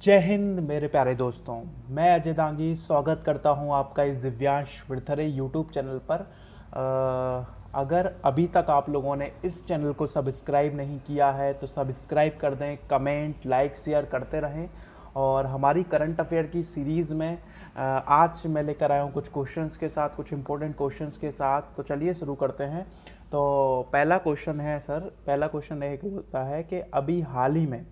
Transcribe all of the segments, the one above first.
जय हिंद मेरे प्यारे दोस्तों। मैं अजय दांगी स्वागत करता हूं आपका इस दिव्यांश विरथरे यूट्यूब चैनल पर। अगर अभी तक आप लोगों ने इस चैनल को सब्सक्राइब नहीं किया है तो सब्सक्राइब कर दें, कमेंट लाइक शेयर करते रहें। और हमारी करंट अफेयर की सीरीज़ में आज मैं लेकर आया हूँ कुछ क्वेश्चंस के साथ, कुछ इंपॉर्टेंट क्वेश्चंस के साथ। तो चलिए शुरू करते हैं। तो पहला क्वेश्चन है सर, पहला क्वेश्चन एक होता है कि अभी हाल ही में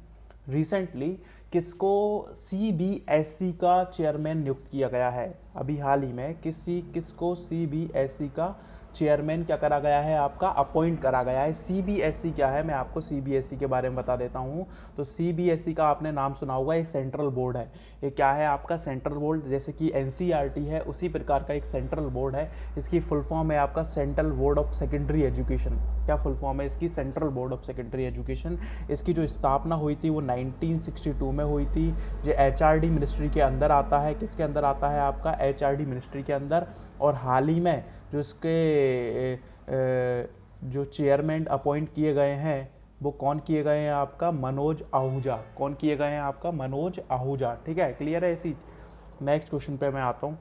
रिसेंटली किसको सीबीएसई का चेयरमैन नियुक्त किया गया है। अभी हाल ही में किसको सीबीएसई का चेयरमैन क्या करा गया है, आपका अपॉइंट करा गया है। सीबीएसई क्या है, मैं आपको सीबीएसई के बारे में बता देता हूँ। तो सीबीएसई का आपने नाम सुना होगा, ये सेंट्रल बोर्ड है। ये क्या है आपका सेंट्रल बोर्ड, जैसे कि एनसीईआरटी है उसी प्रकार का एक सेंट्रल बोर्ड है। इसकी फुल फॉर्म है आपका central board of secondary education. क्या फुल फॉर्म है इसकी? Central board of secondary education. इसकी जो स्थापना हुई थी वो 1962 में हुई थी। जो एचआरडी मिनिस्ट्री के अंदर आता है, किसके अंदर आता है आपका? एचआरडी मिनिस्ट्री के अंदर। और हाल ही में जो इसके जो चेयरमैन अपॉइंट किए गए हैं वो कौन किए गए हैं आपका? मनोज आहूजा। कौन किए गए हैं आपका? मनोज आहूजा। ठीक है, क्लियर है इसी। नेक्स्ट क्वेश्चन पे मैं आता हूँ।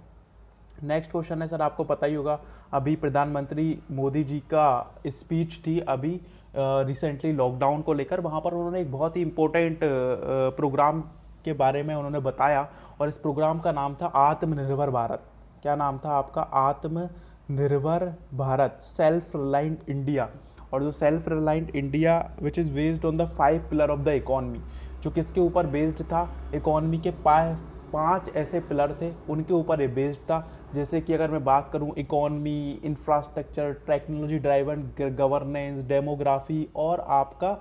नेक्स्ट क्वेश्चन है सर, आपको पता ही होगा अभी प्रधानमंत्री मोदी जी का स्पीच थी अभी रिसेंटली लॉकडाउन को लेकर। वहाँ पर उन्होंने एक बहुत ही इम्पोर्टेंट प्रोग्राम के बारे में उन्होंने बताया और इस प्रोग्राम का नाम था आत्मनिर्भर भारत। क्या नाम था आपका? आत्मनिर्भर भारत, सेल्फ रिलायंट इंडिया। और जो self reliant India which is based on the 5 pillar of the economy, जो किसके ऊपर बेस्ड था? इकॉनमी के 5 ऐसे पिलर थे, उनके ऊपर ये बेस्ड था। जैसे कि अगर मैं बात करूं, economy, infrastructure, technology driven governance, demography और आपका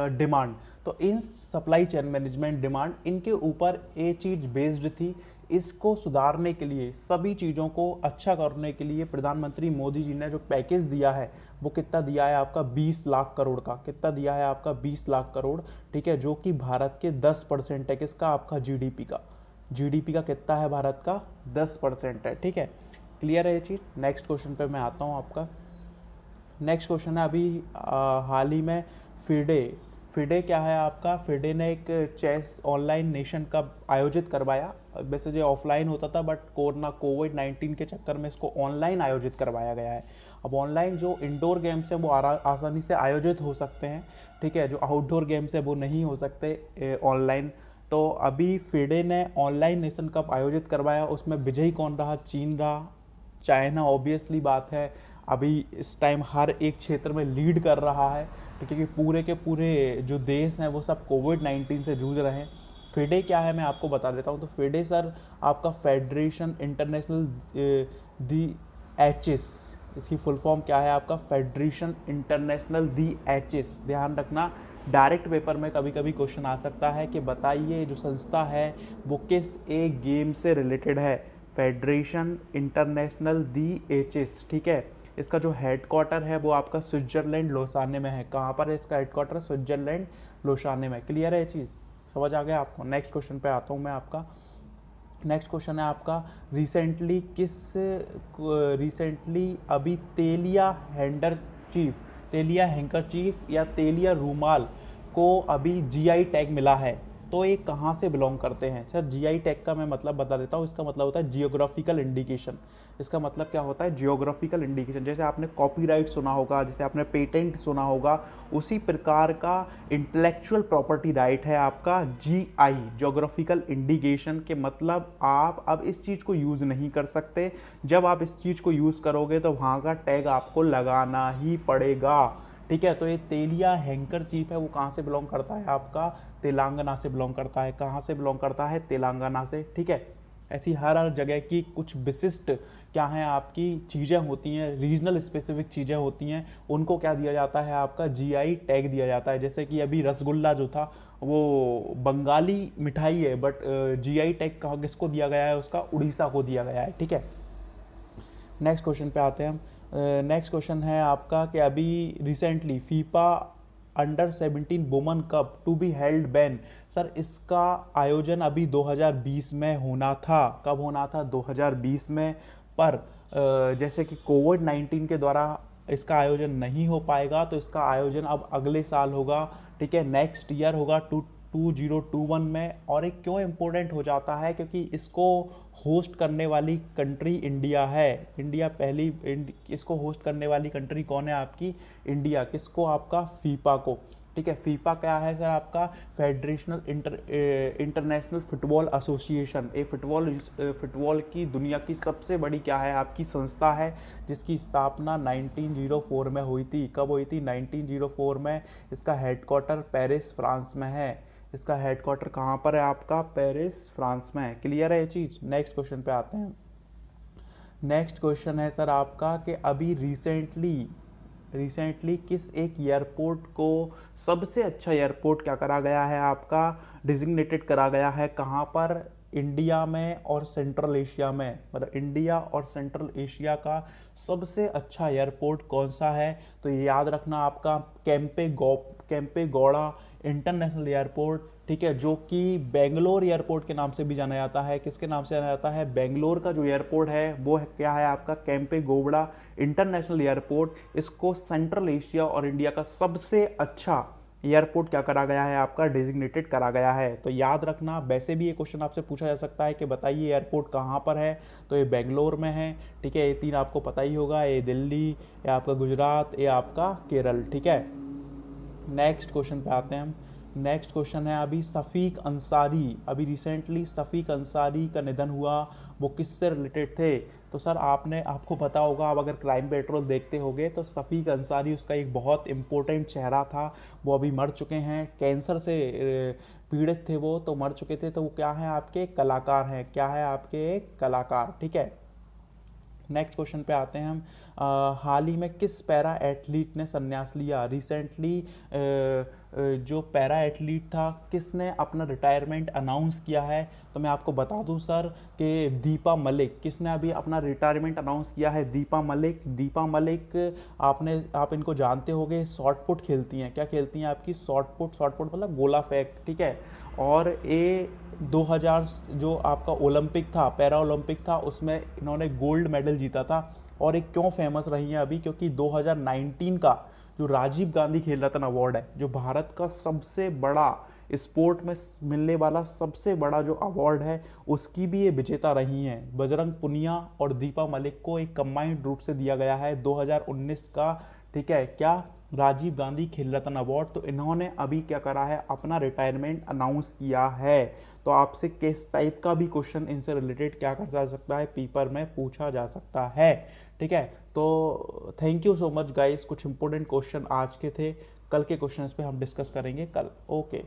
डिमांड। तो in supply chain management, demand, इनके ऊपर ये चीज़ बेस्ड थी। इसको सुधारने के लिए, सभी चीज़ों को अच्छा करने के लिए प्रधानमंत्री मोदी जी ने जो पैकेज दिया है वो कितना दिया है आपका? 20 लाख करोड़ का। कितना दिया है आपका? 20 लाख करोड़। ठीक है, जो कि भारत के 10% है। किसका? आपका जीडीपी का। जीडीपी का कितना है भारत का? 10% है। ठीक है, क्लियर है ये चीज़। नेक्स्ट क्वेश्चन पे मैं आता हूँ आपका। नेक्स्ट क्वेश्चन है अभी हाल ही में फिडे। फिडे क्या है आपका? फिडे ने एक चेस ऑनलाइन नेशन कप आयोजित करवाया। वैसे जो ऑफलाइन होता था बट कोविड-19 के चक्कर में इसको ऑनलाइन आयोजित करवाया गया है। अब ऑनलाइन जो इंडोर गेम्स हैं वो आसानी से आयोजित हो सकते हैं। ठीक है, जो आउटडोर गेम्स है वो नहीं हो सकते ऑनलाइन। तो अभी फिडे ने ऑनलाइन नेशन कप आयोजित करवाया। उसमें विजयी कौन रहा? चीन रहा। चाइना ऑब्वियसली बात है अभी इस टाइम हर एक क्षेत्र में लीड कर रहा है, क्योंकि पूरे के पूरे जो देश हैं वो सब कोविड-19 से जूझ रहे हैं। फिडे क्या है मैं आपको बता देता हूँ। तो फिडे सर आपका फेडरेशन इंटरनेशनल दी एचएस, इसकी फुल फॉर्म क्या है आपका? फेडरेशन इंटरनेशनल दी एचएस। ध्यान रखना, डायरेक्ट पेपर में कभी कभी क्वेश्चन आ सकता है कि बताइए जो संस्था है वो किस एक गेम से रिलेटेड है। फेडरेशन इंटरनेशनल दी एचएस। ठीक है, इसका जो हेडक्वार्टर है वो आपका स्विट्जरलैंड लोसाने में है। कहाँ पर है इसका हेडक्वार्टर? स्विट्जरलैंड लोसाने में। क्लियर है ये चीज़? समझ आ गया आपको? नेक्स्ट क्वेश्चन पे आता हूँ मैं आपका। नेक्स्ट क्वेश्चन है आपका, रिसेंटली अभी तेलिया हैंकर चीफ या तेलिया रूमाल को अभी जीआई टैग मिला है। तो ये कहाँ से बिलोंग करते हैं सर? जीआई टैग का मैं मतलब बता देता हूँ। इसका मतलब होता है जियोग्राफिकल इंडिकेशन। इसका मतलब क्या होता है? Geographical indication. जैसे आपने कॉपीराइट सुना होगा, जैसे आपने पेटेंट सुना होगा, उसी प्रकार का इंटेलेक्चुअल प्रॉपर्टी राइट है आपका जीआई, जियोग्राफिकल इंडिकेशन। के मतलब आप अब इस चीज़ को यूज़ नहीं कर सकते। जब आप इस चीज़ को यूज़ करोगे तो वहाँ का टैग आपको लगाना ही पड़ेगा। ठीक है, तो ये तेलिया हैंकर चीफ है वो कहाँ से बिलोंग करता है आपका? तेलंगाना से बिलोंग करता है। कहाँ से बिलोंग करता है? तेलंगाना से। ठीक है, ऐसी हर जगह की कुछ विशिष्ट क्या है आपकी चीज़ें होती हैं, रीजनल स्पेसिफिक चीज़ें होती हैं, उनको क्या दिया जाता है आपका? जीआई टैग दिया जाता है। जैसे कि अभी रसगुल्ला जो था वो बंगाली मिठाई है बट जीआई टैग कहाँ किसको दिया गया है? उसका उड़ीसा को दिया गया है। ठीक है, नेक्स्ट क्वेश्चन पे आते हैं हम। नेक्स्ट क्वेश्चन है आपका कि अभी recently FIFA under 17 women cup to be held बैन। सर इसका आयोजन अभी 2020 में होना था। कब होना था? 2020 में। पर जैसे कि कोविड-19 के द्वारा इसका आयोजन नहीं हो पाएगा तो इसका आयोजन अब अगले साल होगा। ठीक है, नेक्स्ट ईयर होगा 2021 में। और ये क्यों इम्पोर्टेंट हो जाता है, क्योंकि इसको होस्ट करने वाली कंट्री इंडिया है। इसको होस्ट करने वाली कंट्री कौन है आपकी? इंडिया। किसको? आपका फीफा को। ठीक है, फीफा क्या है सर? आपका फेडरेशनल इंटरनेशनल फुटबॉल एसोसिएशन। ये फुटबॉल की दुनिया की सबसे बड़ी क्या है? आपकी संस्था है, जिसकी स्थापना 1904 में हुई थी। कब हुई थी? 1904 में। इसका हेडक्वार्टर पेरिस, फ्रांस में है। इसका हेडक्वार्टर कहाँ पर है आपका? पेरिस, फ्रांस में है। क्लियर है ये चीज़? नेक्स्ट क्वेश्चन पे आते हैं। नेक्स्ट क्वेश्चन है सर आपका कि अभी रिसेंटली किस एक एयरपोर्ट को सबसे अच्छा एयरपोर्ट क्या करा गया है आपका? डिजिग्नेटेड करा गया है। कहाँ पर? इंडिया में और सेंट्रल एशिया में। मतलब इंडिया और सेंट्रल एशिया का सबसे अच्छा एयरपोर्ट कौन सा है? तो ये याद रखना आपका कैंपे गौड़ा इंटरनेशनल एयरपोर्ट। ठीक है, जो कि बेंगलोर एयरपोर्ट के नाम से भी जाना जाता है। किसके नाम से जाना जाता है? बेंगलोर का जो एयरपोर्ट है वो क्या है आपका? कैंपे गौड़ा इंटरनेशनल एयरपोर्ट। इसको सेंट्रल एशिया और इंडिया का सबसे अच्छा एयरपोर्ट क्या करा गया है आपका? डिजिग्नेटेड करा गया है। तो याद रखना, वैसे भी ये क्वेश्चन आपसे पूछा जा सकता है कि बताइए एयरपोर्ट कहाँ पर है? तो ये बेंगलोर में है। ठीक है, ये तीन आपको पता ही होगा। ये दिल्ली, ये आपका गुजरात, ये आपका केरल। ठीक है, नेक्स्ट क्वेश्चन पे आते हैं हम। नेक्स्ट क्वेश्चन है अभी सफ़ीक अंसारी। अभी रिसेंटली सफ़ीक अंसारी का निधन हुआ, वो किससे रिलेटेड थे? तो सर आपको पता होगा, आप अगर क्राइम पेट्रोल देखते होगे तो सफ़ीक अंसारी उसका एक बहुत इंपॉर्टेंट चेहरा था। वो अभी मर चुके हैं, कैंसर से पीड़ित थे वो, तो मर चुके थे। तो वो क्या है? आपके कलाकार हैं। क्या है? आपके एक कलाकार। ठीक है, नेक्स्ट क्वेश्चन पे आते हैं हम। हाल ही में किस पैरा एथलीट ने संन्यास लिया? रिसेंटली जो पैरा एथलीट था, किसने अपना रिटायरमेंट अनाउंस किया है? तो मैं आपको बता दूं सर कि दीपा मलिक। किसने अभी अपना रिटायरमेंट अनाउंस किया है? दीपा मलिक। दीपा मलिक आप इनको जानते होंगे, शॉर्ट पुट खेलती हैं। क्या खेलती हैं आपकी? शॉर्ट पुट मतलब गोला फेंक। ठीक है, और ये 2000 जो आपका ओलंपिक था, पैरा ओलंपिक था, उसमें इन्होंने गोल्ड मेडल जीता था। और एक क्यों फेमस रही हैं अभी? क्योंकि 2019 का जो राजीव गांधी खेल रत्न अवार्ड है, जो भारत का सबसे बड़ा स्पोर्ट में मिलने वाला सबसे बड़ा जो अवार्ड है, उसकी भी ये विजेता रही हैं। बजरंग पुनिया और दीपा मलिक को एक कंबाइंड रूप से दिया गया है 2019 का। ठीक है, क्या? राजीव गांधी खेल रत्न अवार्ड। तो इन्होंने अभी क्या करा है? अपना रिटायरमेंट अनाउंस किया है। तो आपसे किस टाइप का भी क्वेश्चन इनसे रिलेटेड क्या कर जा सकता है? पेपर में पूछा जा सकता है। ठीक है, तो thank you so much guys. कुछ इंपॉर्टेंट क्वेश्चन आज के थे, कल के क्वेश्चंस पे हम डिस्कस करेंगे कल। ओके।